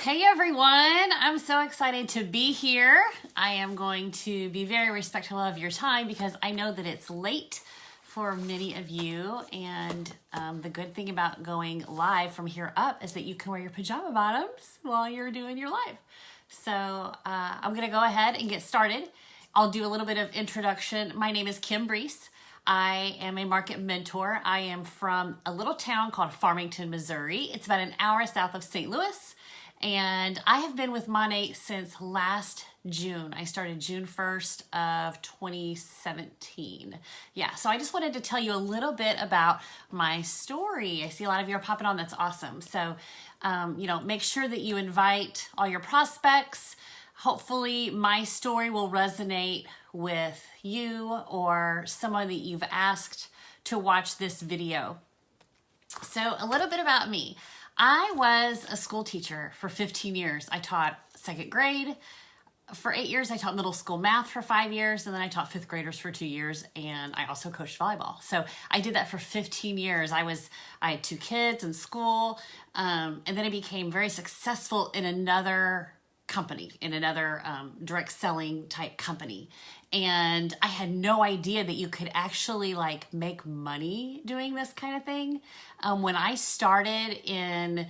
Hey everyone, I'm so excited to be here. I am going to be very respectful of your time because I know that it's late for many of you, and the good thing about going live from here up is that you can wear your pajama bottoms while you're doing your live. So I'm gonna go ahead and get started. I'll do a little bit of introduction. My name is Kim Brees. I am a market mentor. I am from a little town called Farmington, Missouri. It's about an hour south of St. Louis. And I have been with Monat since last June. I started June 1st of 2017. Yeah, so I just wanted to tell you a little bit about my story. I see a lot of you are popping on. That's awesome. So, make sure that you invite all your prospects. Hopefully my story will resonate with you or someone that you've asked to watch this video. So a little bit about me. I was a school teacher for 15 years. I taught second grade for 8 years. I taught middle school math for 5 years, and then I taught fifth graders for 2 years, and I also coached volleyball. So I did that for 15 years. I had 2 kids in school, and then I became very successful in another company, in another direct selling type company. And I had no idea that you could actually make money doing this kind of thing. When I started in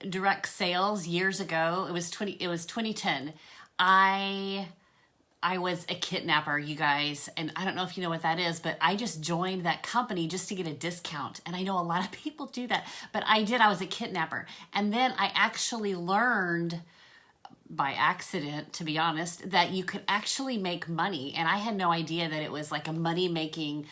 direct sales years ago, it was 2010. I was a kidnapper, you guys, and I don't know if you know what that is, but I just joined that company just to get a discount. And I know a lot of people do that, but I was a kidnapper. And then I actually learned by accident, to be honest, that you could actually make money. And I had no idea that it was like a money-making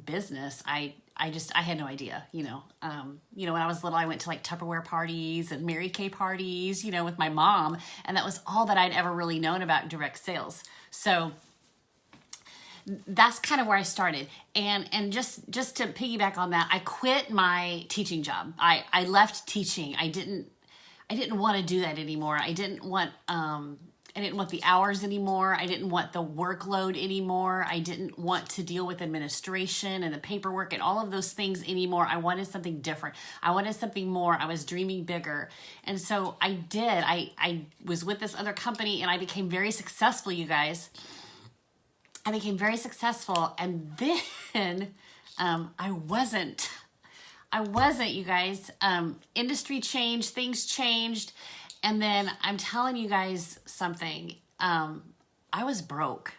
business. I had no idea, when I was little, I went to Tupperware parties and Mary Kay parties, with my mom. And that was all that I'd ever really known about direct sales. So that's kind of where I started. And just to piggyback on that, I quit my teaching job. I left teaching. I didn't want to do that anymore. I didn't want the hours anymore. I didn't want the workload anymore. I didn't want to deal with administration and the paperwork and all of those things anymore. I wanted something different. I wanted something more. I was dreaming bigger. And so I did. I was with this other company and I became very successful, you guys. I became very successful. And then I wasn't, you guys. Industry changed, things changed. And then I'm telling you guys something. I was broke.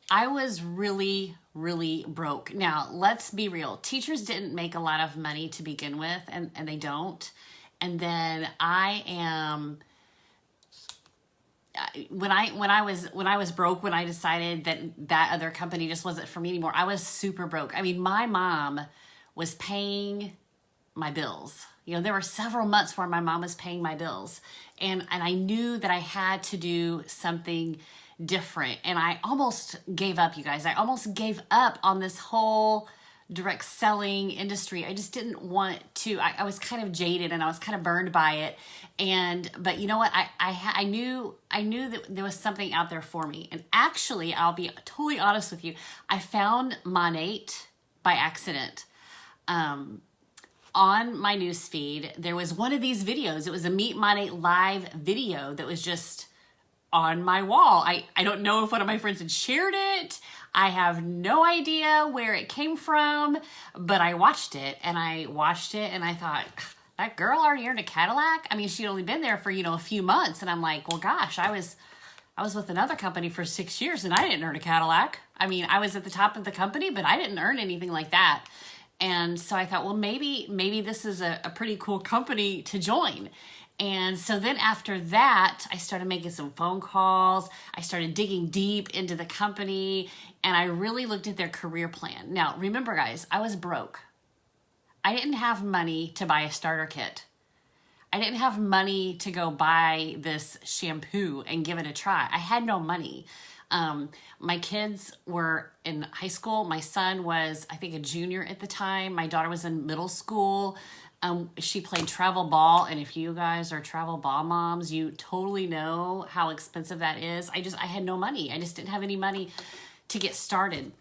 I was really, really broke. Now, let's be real. Teachers didn't make a lot of money to begin with, and they don't. And then when I was broke, when I decided that other company just wasn't for me anymore, I was super broke. I mean, my mom was paying my bills. There were several months where my mom was paying my bills, and I knew that I had to do something different. And I almost gave up, you guys. I almost gave up on this whole direct selling industry. I just didn't want to. I was kind of jaded and I was kind of burned by it. But you know what? I knew that there was something out there for me. And actually, I'll be totally honest with you. I found Monat by accident. On my newsfeed, there was one of these videos. It was a Meet Monat live video that was just on my wall. I don't know if one of my friends had shared it. I have no idea where it came from, but I watched it and I thought, that girl already earned a Cadillac? I mean, she'd only been there for, a few months. And I'm like, well, gosh, I was with another company for 6 years and I didn't earn a Cadillac. I mean, I was at the top of the company, but I didn't earn anything like that. And so I thought, well, maybe this is a pretty cool company to join. And so then after that, I started making some phone calls. I started digging deep into the company, and I really looked at their career plan. Now, remember, guys, I was broke. I didn't have money to buy a starter kit. I didn't have money to go buy this shampoo and give it a try. I had no money. My kids were in high school. My son was, I think, a junior at the time. My daughter was in middle school. She played travel ball. And if you guys are travel ball moms, you totally know how expensive that is. I had no money. I just didn't have any money to get started.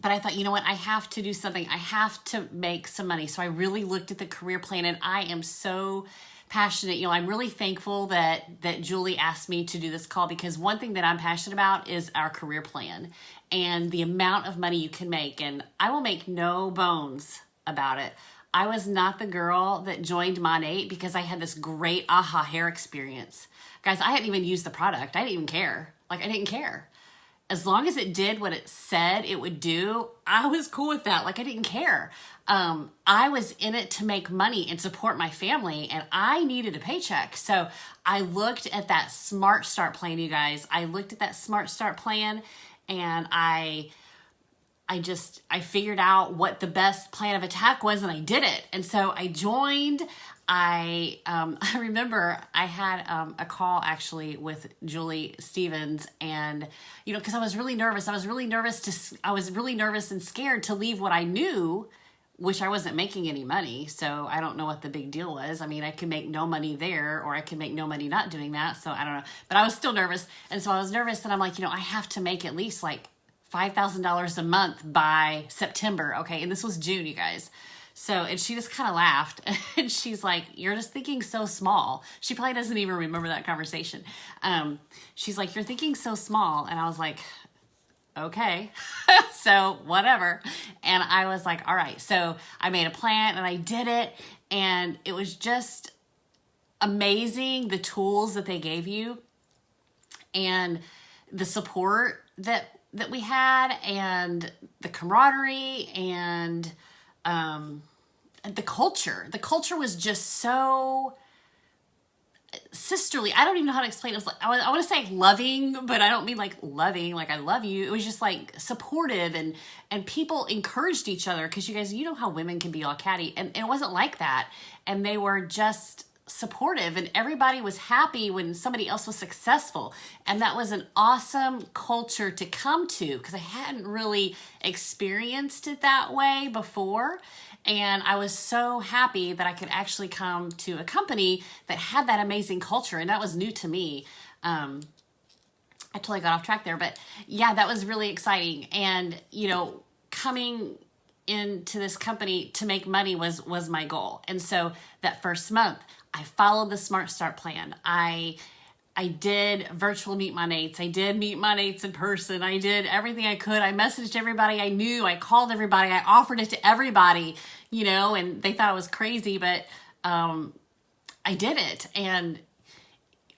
But I thought, you know what? I have to do something. I have to make some money. So I really looked at the career plan, and I am so passionate. You know, I'm really thankful that Julie asked me to do this call, because one thing that I'm passionate about is our career plan and the amount of money you can make. And I will make no bones about it. I was not the girl that joined Monat because I had this great aha hair experience. Guys, I hadn't even used the product. I didn't even care. Like, I didn't care. As long as it did what it said it would do, I was cool with that. Like, I didn't care. I was in it to make money and support my family, and I needed a paycheck. So I looked at that Smart Start plan, you guys. I looked at that Smart Start plan, and I figured out what the best plan of attack was, and I did it. And so I joined. I remember I had a call actually with Julie Stevens, and you know, because I was really nervous. I was really nervous and scared to leave what I knew, which I wasn't making any money. So I don't know what the big deal was. I mean, I could make no money there, or I could make no money not doing that. So I don't know, but I was still nervous. And so I was nervous, and I'm like, you know, I have to make at least like $5,000 a month by September. Okay. And this was June, you guys. So, and she just kind of laughed, and she's like, you're just thinking so small. She probably doesn't even remember that conversation. She's like, you're thinking so small. And I was like, okay, so whatever. And I was like, all right. So I made a plan, and I did it. And it was just amazing, the tools that they gave you and the support that we had, and the camaraderie, and the culture. The culture was just so sisterly. I don't even know how to explain it. It was like, I want to say loving, but I don't mean like loving, like I love you. It was just like supportive, and people encouraged each other, because you guys, you know how women can be all catty, and it wasn't like that. And they were just supportive, and everybody was happy when somebody else was successful. And that was an awesome culture to come to, because I hadn't really experienced it that way before. And I was so happy that I could actually come to a company that had that amazing culture, and that was new to me. I totally got off track there, but yeah, that was really exciting. And, you know, coming into this company to make money was my goal. And so that first month, I followed the Smart Start plan. I did virtual meet my Nates. I did meet my Nates in person. I did everything I could. I messaged everybody I knew. I called everybody. I offered it to everybody, you know, and they thought I was crazy, but I did it. And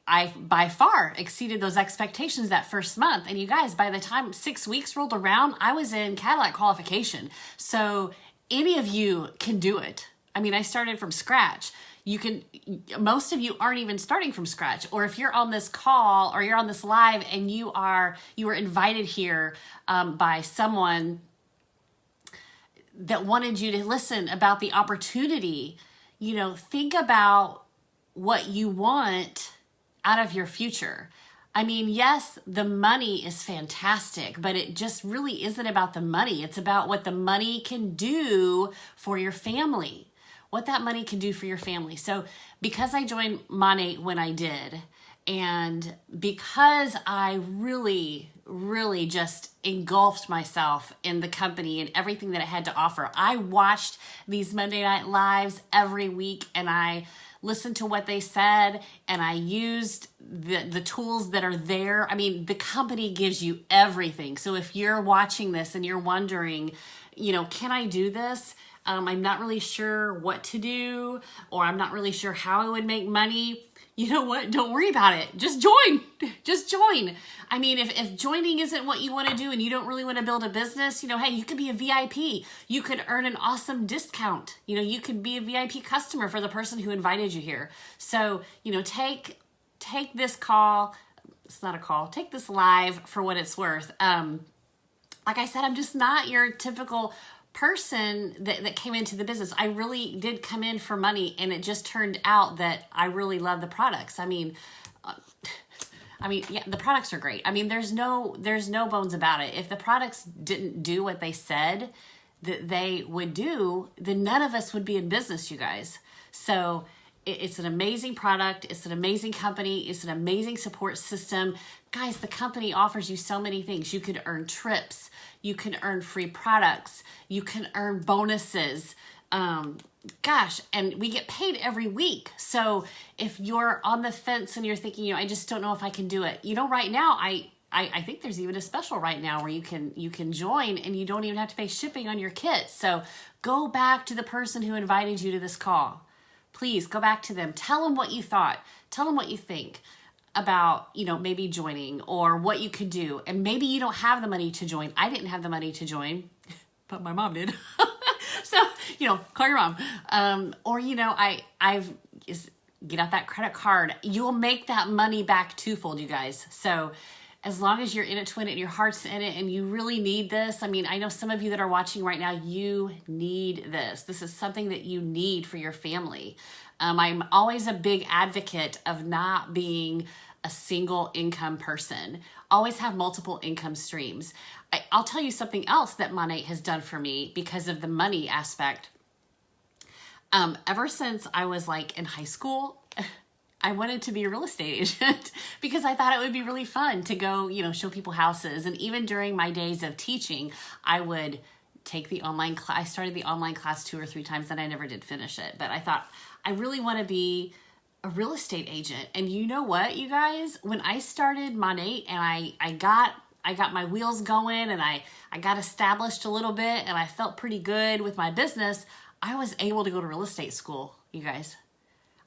I by far exceeded those expectations that first month. And you guys, by the time 6 weeks rolled around, I was in Cadillac qualification. So any of you can do it. I mean, I started from scratch. Most of you aren't even starting from scratch. Or if you're on this call or you're on this live and you were invited here by someone that wanted you to listen about the opportunity, you know, think about what you want out of your future. I mean, yes, the money is fantastic, but it just really isn't about the money. It's about what the money can do for your family. What that money can do for your family. So because I joined Monat when I did, and because I really, really just engulfed myself in the company and everything that it had to offer, I watched these Monday Night Lives every week, and I listened to what they said, and I used the tools that are there. I mean, the company gives you everything. So if you're watching this and you're wondering, you know, can I do this? I'm not really sure what to do, or I'm not really sure how I would make money. You know what? Don't worry about it. Just join. Just join. I mean, if joining isn't what you want to do and you don't really want to build a business, you know, hey, you could be a VIP. You could earn an awesome discount. You know, you could be a VIP customer for the person who invited you here. So, you know, take this call. It's not a call. Take this live for what it's worth. Like I said, I'm just not your typical person that came into the business. I really did come in for money, and it just turned out that I really love the products. I mean, yeah, the products are great. I mean, there's no bones about it. If the products didn't do what they said that they would do, then none of us would be in business, you guys. So it's an amazing product. It's an amazing company. It's an amazing support system. Guys, the company offers you so many things. You could earn trips. You can earn free products. You can earn bonuses. Gosh, and we get paid every week. So if you're on the fence and you're thinking, I just don't know if I can do it. Right now, I think there's even a special right now where you can join and you don't even have to pay shipping on your kit. So go back to the person who invited you to this call. Please go back to them. Tell them what you thought. Tell them what you think about, maybe joining or what you could do. And maybe you don't have the money to join. I didn't have the money to join, but my mom did. So, call your mom. Or, I've just get out that credit card. You'll make that money back twofold, you guys. So as long as you're in it to win it and your heart's in it and you really need this. I know some of you that are watching right now, you need this. This is something that you need for your family. I'm always a big advocate of not being a single income person. Always have multiple income streams. I'll tell you something else that Monat has done for me because of the money aspect. Ever since I was in high school, I wanted to be a real estate agent because I thought it would be really fun to go, show people houses. And even during my days of teaching, I would take the online class. I started the online class 2 or 3 times and I never did finish it. But I thought, I really want to be a real estate agent. And you know what, you guys? When I started Monat and I got my wheels going and I got established a little bit and I felt pretty good with my business, I was able to go to real estate school, you guys.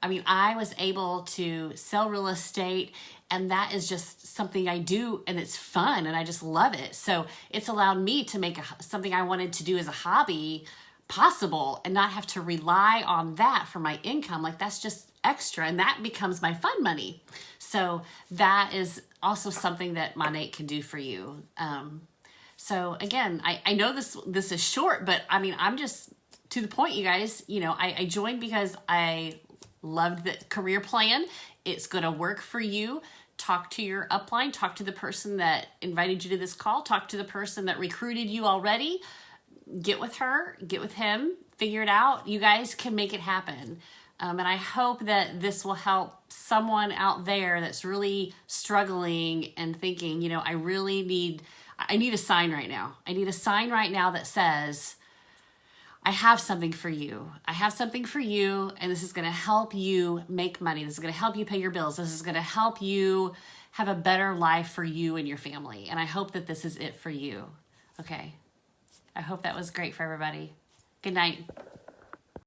I was able to sell real estate, and that is just something I do, and it's fun, and I just love it. So it's allowed me to make something I wanted to do as a hobby possible and not have to rely on that for my income. That's just extra, and that becomes my fun money. So that is also something that Monat can do for you. So again, I know this is short, but I'm just to the point, you guys. I joined because I loved the career plan. It's going to work for you. Talk to your upline. Talk to the person that invited you to this call. Talk to the person that recruited you already. Get with her. Get with him. Figure it out. You guys can make it happen. And I hope that this will help someone out there that's really struggling and thinking, I need a sign right now. I need a sign right now that says, I have something for you. I have something for you, and this is going to help you make money. This is going to help you pay your bills. This is going to help you have a better life for you and your family. And I hope that this is it for you. Okay. I hope that was great for everybody. Good night.